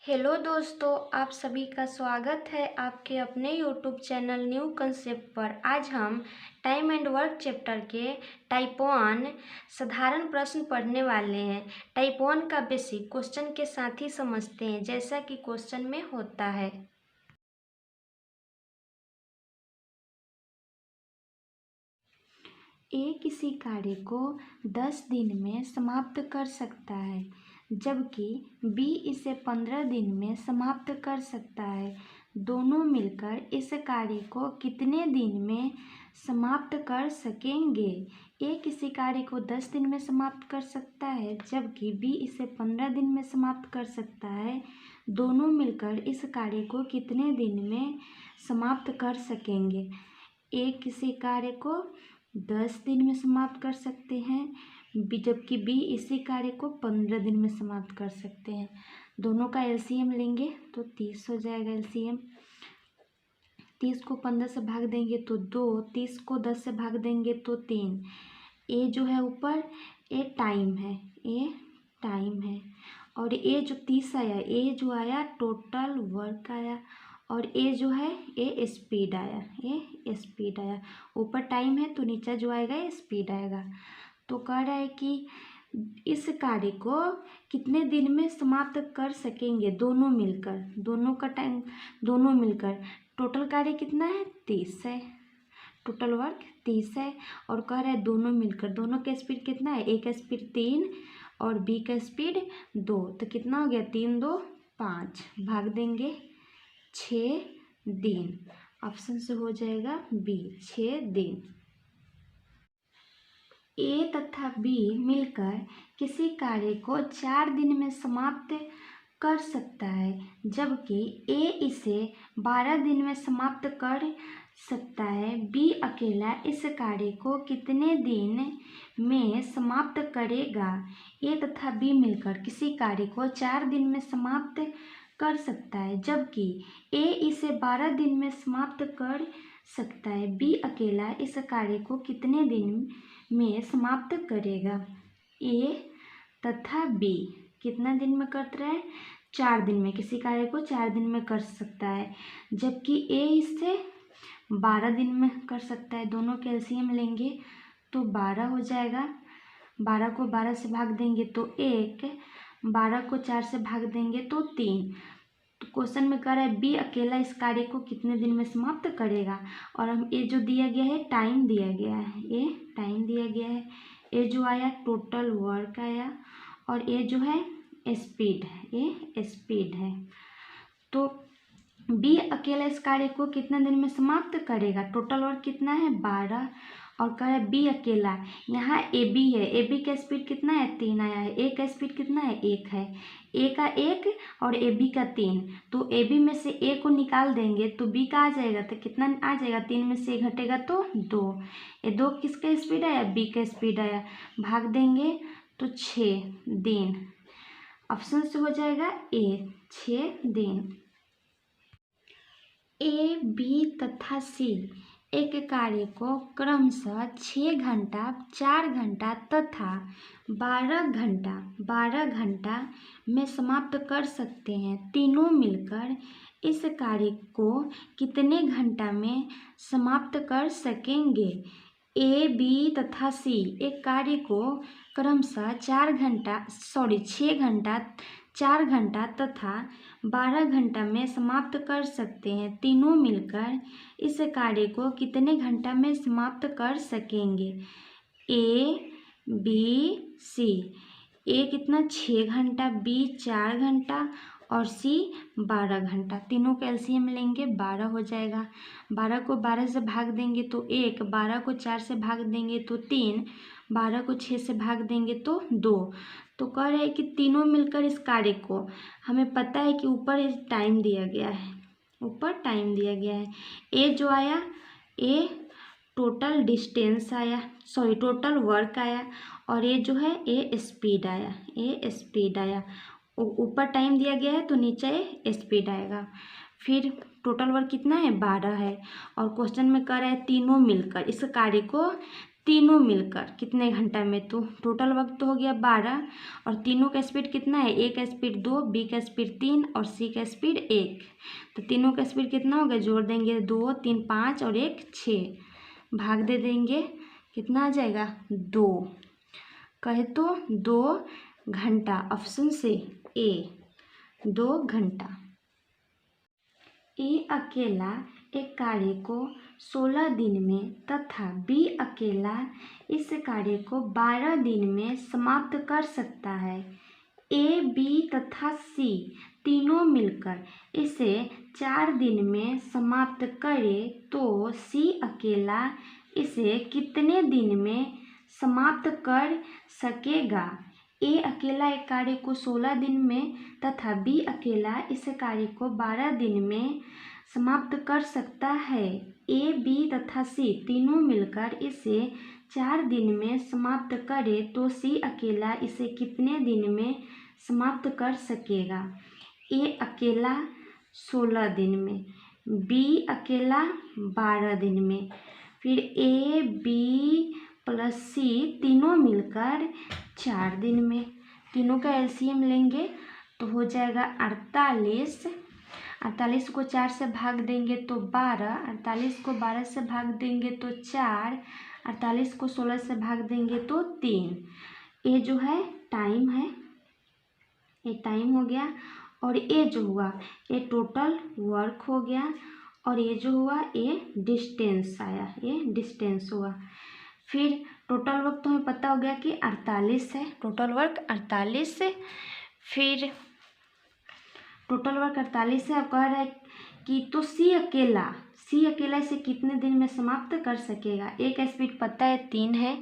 Hello दोस्तों, आप सभी का स्वागत है आपके अपने यूट्यूब चैनल न्यू कंसेप्ट पर। आज हम टाइम एंड वर्क चैप्टर के टाइप 1 साधारण प्रश्न पढ़ने वाले हैं। टाइप 1 का बेसिक क्वेश्चन के साथ ही समझते हैं जैसा कि क्वेश्चन में होता है। ए किसी कार्य को 10 दिन में समाप्त कर सकता है, जबकि बी इसे 15 दिन में समाप्त कर सकता है। दोनों मिलकर इस कार्य को कितने दिन में समाप्त कर सकेंगे? ए किसी कार्य को 10 दिन में समाप्त कर सकता है, जबकि बी इसे 15 दिन में समाप्त कर सकता है। दोनों मिलकर इस कार्य को कितने दिन में समाप्त कर सकेंगे? ए किसी कार्य को 10 दिन में समाप्त कर सकते हैं, जबकि बी इसी कार्य को 15 दिन में समाप्त कर सकते हैं। दोनों का एलसीएम लेंगे तो 30 हो जाएगा। एलसीएम 30 को 15 से भाग देंगे तो 2, 30 को 10 से भाग देंगे तो 3। ए जो है ऊपर, ए टाइम है, ए टाइम है। और ए जो 30 आया, ए जो आया टोटल वर्क आया। और ए जो है ए स्पीड आया, ए स्पीड आया। ऊपर टाइम है तो नीचे जो आएगा ए स्पीड आएगा। तो कह रहा है कि इस कार्य को कितने दिन में समाप्त कर सकेंगे दोनों मिलकर। दोनों का टाइम, दोनों मिलकर टोटल कार्य कितना है? 30 है। टोटल वर्क 30 है। और कह रहा है दोनों मिलकर, दोनों का स्पीड कितना है? ए का स्पीड 3 और बी का स्पीड 2। तो कितना हो गया? 3 2 5, भाग देंगे 6 दिन। ऑप्शन से हो जाएगा बी, 6 दिन। ए तथा बी मिलकर किसी कार्य को 4 दिन में समाप्त कर सकता है, जबकि ए इसे 12 दिन में समाप्त कर सकता है। बी अकेला इस कार्य को कितने दिन में समाप्त करेगा? ए तथा बी मिलकर किसी कार्य को 4 दिन में समाप्त कर सकता है, जबकि ए इसे 12 दिन में समाप्त कर सकता है। बी अकेला इस कार्य को कितने दिन में समाप्त करेगा? ए तथा बी कितना दिन में करते हैं? 4 दिन में। किसी कार्य को 4 दिन में कर सकता है, जबकि ए इससे 12 दिन में कर सकता है। दोनों के एलसीएम लेंगे तो 12 हो जाएगा। 12 को 12 से भाग देंगे तो 1, 12 को 4 से भाग देंगे तो 3। तो क्वेश्चन में कह रहा है बी अकेला इस कार्य को कितने दिन में समाप्त करेगा। और हम ए जो दिया गया है, टाइम दिया गया है, ए टाइम दिया गया है। ए जो आया टोटल वर्क आया। और ए जो है स्पीड है, ए स्पीड है। तो बी अकेला इस कार्य को कितने दिन में समाप्त करेगा? टोटल वर्क कितना है? 12। और कह रहा है बी अकेला, यहाँ ए बी है, ए बी का स्पीड कितना है? 3 आया है। ए का स्पीड कितना है? 1 है। ए का 1 और ए बी का 3। तो ए बी में से ए को निकाल देंगे तो बी का आ जाएगा। तो कितना आ जाएगा? 3 में से घटेगा तो 2। ये 2 किसका स्पीड आया? बी का स्पीड आया। भाग देंगे तो 6 दिन। ऑप्शन से हो जाएगा ए, 6 दिन। ए, बी तथा सी एक कार्य को क्रमशः 6 घंटा, 4 घंटा तथा 12 घंटा में समाप्त कर सकते हैं। तीनों मिलकर इस कार्य को कितने घंटा में समाप्त कर सकेंगे? ए, बी तथा सी एक कार्य को क्रमशः 6 घंटा, 4 घंटा तथा 12 घंटा में समाप्त कर सकते हैं। तीनों मिलकर इस कार्य को कितने घंटा में समाप्त कर सकेंगे? ए, बी, सी। ए कितना? 6 घंटा, बी 4 घंटा और सी 12 घंटा। तीनों का एलसीएम लेंगे, 12 हो जाएगा। 12 को 12 से भाग देंगे तो 1, 12 को 4 से भाग देंगे तो 3, 12 को 6 से भाग देंगे तो 2। तो कह रहे हैं कि तीनों मिलकर इस कार्य को, हमें पता है कि ऊपर टाइम दिया गया है, ऊपर टाइम दिया गया है। ए जो आया, ए टोटल डिस्टेंस आया, सॉरी टोटल वर्क आया। और ये जो है ए स्पीड आया, ए स्पीड आया। ऊपर टाइम दिया गया है तो नीचे ए स्पीड आएगा। फिर टोटल वर्क कितना है? 12 है। और क्वेश्चन में कह रहा है तीनों मिलकर इस कार्य को तीनों मिलकर कितने घंटा में, तो टोटल वक्त तो हो गया 12 और तीनों का स्पीड कितना है, ए का स्पीड 2, बी का स्पीड 3 और सी का स्पीड 1। तो तीनों का स्पीड कितना हो गया, जोड़ देंगे 2 3 5 और 1 6, भाग दे देंगे, कितना आ जाएगा 2। कहे तो 2 घंटा, ऑप्शन से ए 2 घंटा। ए अकेला एक कार्य को 16 दिन में तथा बी अकेला इस कार्य को 12 दिन में समाप्त कर सकता है। ए, बी तथा सी तीनों मिलकर इसे 4 दिन में समाप्त करे तो सी अकेला इसे कितने दिन में समाप्त कर सकेगा। ए अकेला एक कार्य को 16 दिन में तथा बी अकेला इस कार्य को 12 दिन में समाप्त कर सकता है। ए, बी तथा सी तीनों मिलकर इसे 4 दिन में समाप्त करे तो सी अकेला इसे कितने दिन में समाप्त कर सकेगा। ए अकेला 16 दिन में, बी अकेला 12 दिन में, फिर ए, बी प्लस सी तीनों मिलकर 4 दिन में। तीनों का एलसीएम लेंगे तो हो जाएगा 48। 48 को 4 से भाग देंगे तो 12, 48 को 12 से भाग देंगे तो 4, 48 को 16 से भाग देंगे तो 3। ये जो है टाइम है, ये टाइम हो गया, और ये जो हुआ ये टोटल वर्क हो गया, और ये जो हुआ ये डिस्टेंस आया, ये डिस्टेंस हुआ। फिर टोटल वर्क तो हमें पता हो गया कि 48 है, टोटल वर्क 48 है। फिर टोटल वर्क 48 है। अब कह रहा है कि तो सी अकेला इसे कितने दिन में समाप्त कर सकेगा। ए का स्पीड पता है 3 है,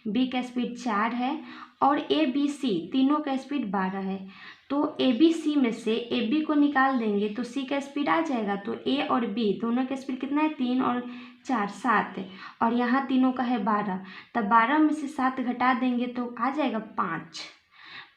बी का स्पीड 4 है और ए बी सी तीनों का स्पीड 12 है। तो ए बी सी में से ए बी को निकाल देंगे तो सी का स्पीड आ जाएगा। तो ए और बी दोनों का स्पीड कितना है, 3 और 4 7 है, और यहाँ तीनों का है 12। तब 12 में से 7 घटा देंगे तो आ जाएगा 5।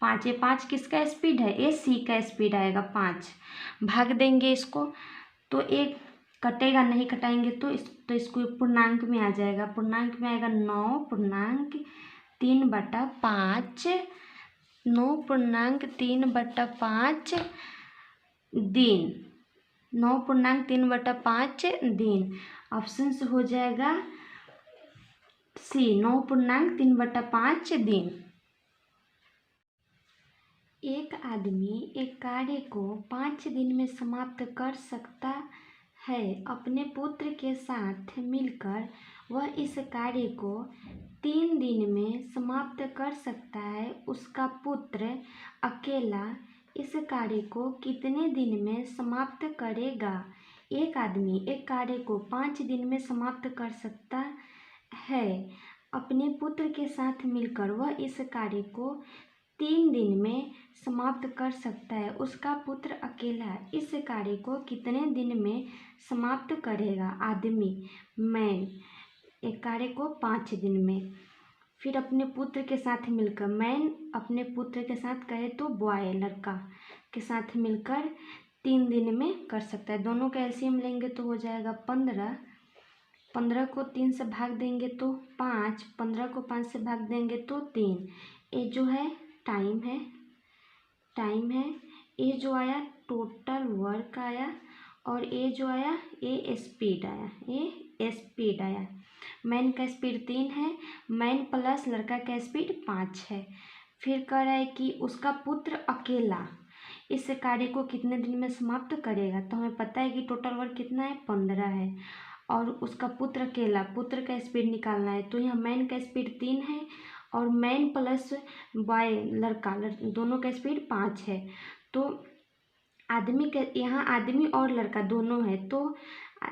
5 ये 5 किसका स्पीड है, ए सी का स्पीड आएगा 5। भाग देंगे इसको तो एक कटेगा नहीं, कटाएंगे तो इसको पूर्णांक में आ जाएगा। पूर्णांक में आएगा 9.3/5, 9.3/5 दिन, 9.3/5 दिन। ऑप्शन से हो जाएगा सी 9.3/5 दिन। एक आदमी एक कार्य को 5 दिन में समाप्त कर सकता है। अपने पुत्र के साथ मिलकर वह इस कार्य को 3 दिन में समाप्त कर सकता है। उसका पुत्र अकेला इस कार्य को कितने दिन में समाप्त करेगा। एक आदमी एक कार्य को 5 दिन में समाप्त कर सकता है। अपने पुत्र के साथ मिलकर वह इस कार्य को 3 दिन में समाप्त कर सकता है। उसका पुत्र अकेला इस कार्य को कितने दिन में समाप्त करेगा। आदमी मैन एक कार्य को 5 दिन में, फिर अपने पुत्र के साथ मिलकर, मैन अपने पुत्र के साथ कहे तो बॉय लड़का के साथ मिलकर 3 दिन में कर सकता है। दोनों का एलसीएम लेंगे तो हो जाएगा 15। 15 को 3 से भाग देंगे तो 5, 15 को 5 से भाग देंगे तो 3। ये जो है टाइम है, ये जो आया टोटल वर्क आया, और ये जो आया ये स्पीड आया, ये स्पीड आया। मैन का स्पीड 3 है, मैन प्लस लड़का का स्पीड 5 है। फिर कह रहा है कि उसका पुत्र अकेला इस कार्य को कितने दिन में समाप्त करेगा। तो हमें पता है कि टोटल वर्क कितना है 15 है, और उसका पुत्र अकेला, पुत्र का स्पीड निकालना है। तो यहाँ मैन का स्पीड 3 है और मैन प्लस बॉय लड़का दोनों का स्पीड 5 है। तो आदमी के यहाँ आदमी और लड़का दोनों है, तो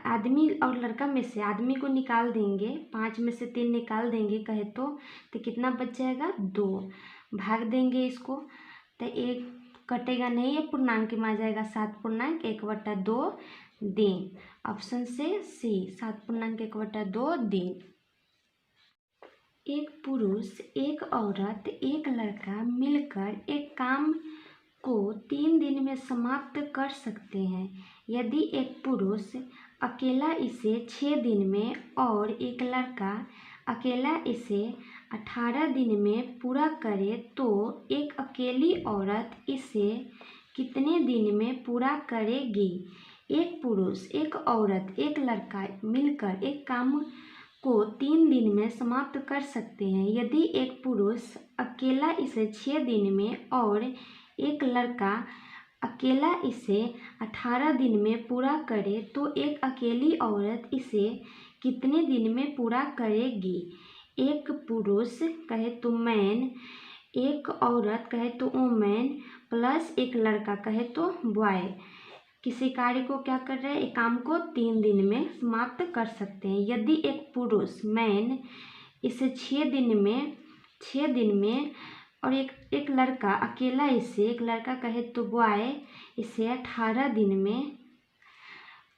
आदमी और लड़का में से आदमी को निकाल देंगे, 5 में से 3 निकाल देंगे कहे तो कितना बच जाएगा 2। भाग देंगे इसको तो एक कटेगा नहीं, ये पूर्णांक में आ जाएगा 7.1/2 दिन। ऑप्शन से सी 7.1/2 दिन। एक पुरुष एक औरत एक लड़का मिलकर एक काम को 3 दिन में समाप्त कर सकते हैं। यदि एक पुरुष अकेला इसे 6 दिन में और एक लड़का अकेला इसे 18 दिन में पूरा करे तो एक अकेली औरत इसे कितने दिन में पूरा करेगी? एक पुरुष, एक औरत, एक लड़का मिलकर एक काम को 3 दिन में समाप्त कर सकते हैं। यदि एक पुरुष अकेला इसे 6 दिन में और एक लड़का अकेला इसे 18 दिन में पूरा करे तो एक अकेली औरत इसे कितने दिन में पूरा करेगी? एक पुरुष कहे तो मैन, एक औरत कहे तो वुमेन, प्लस एक लड़का कहे तो बॉय किसी कार्य को क्या कर रहे हैं? एक काम को 3 दिन में समाप्त कर सकते हैं। यदि एक पुरुष मैन इसे 6 दिन में और एक लड़का अकेला इसे, एक लड़का कहे तो बॉय इसे 18 दिन में,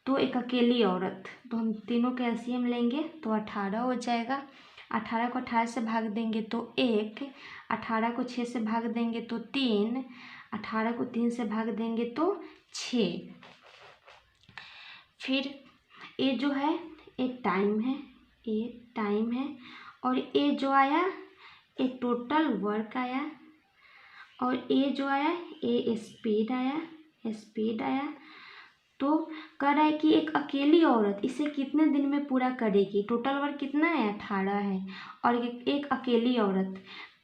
तो एक अकेली औरत, तो हम तीनों के एलसीएम लेंगे तो 18 हो जाएगा। 18 को 18 से भाग देंगे तो 1, 18 को 6 से भाग देंगे तो 3, 18 को 3 से भाग देंगे तो 6। फिर ए जो है ए टाइम है और ए जो आया ए टोटल वर्क आया और ए जो आया ए स्पीड आया। तो कह रहा है कि एक अकेली औरत इसे कितने दिन में पूरा करेगी? टोटल वर्क कितना है? 18 है और एक अकेली औरत,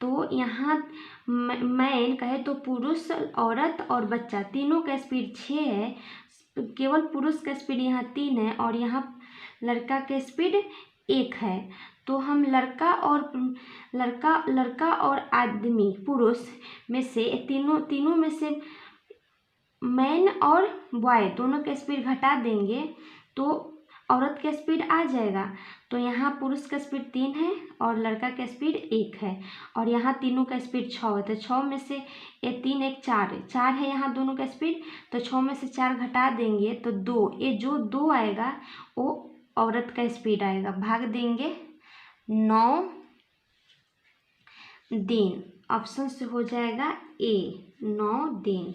तो यहाँ मैन कहे तो पुरुष, औरत और बच्चा तीनों का स्पीड 6 है। केवल पुरुष का स्पीड यहाँ 3 है और यहाँ लड़का का स्पीड 1 है। तो हम लड़का और आदमी पुरुष में से तीनों में से मैन और बॉय दोनों का स्पीड घटा देंगे तो औरत का स्पीड आ जाएगा। तो यहाँ पुरुष का स्पीड 3 है और लड़का का स्पीड 1 है और यहाँ तीनों का स्पीड 6 है। तो 6 में से 3 1 4 है यहाँ दोनों का स्पीड, तो 6 में से 4 घटा देंगे तो 2, ये जो 2 आएगा वो औरत का स्पीड आएगा। भाग देंगे 9 दिन, ऑप्शन से हो जाएगा ए 9 दिन।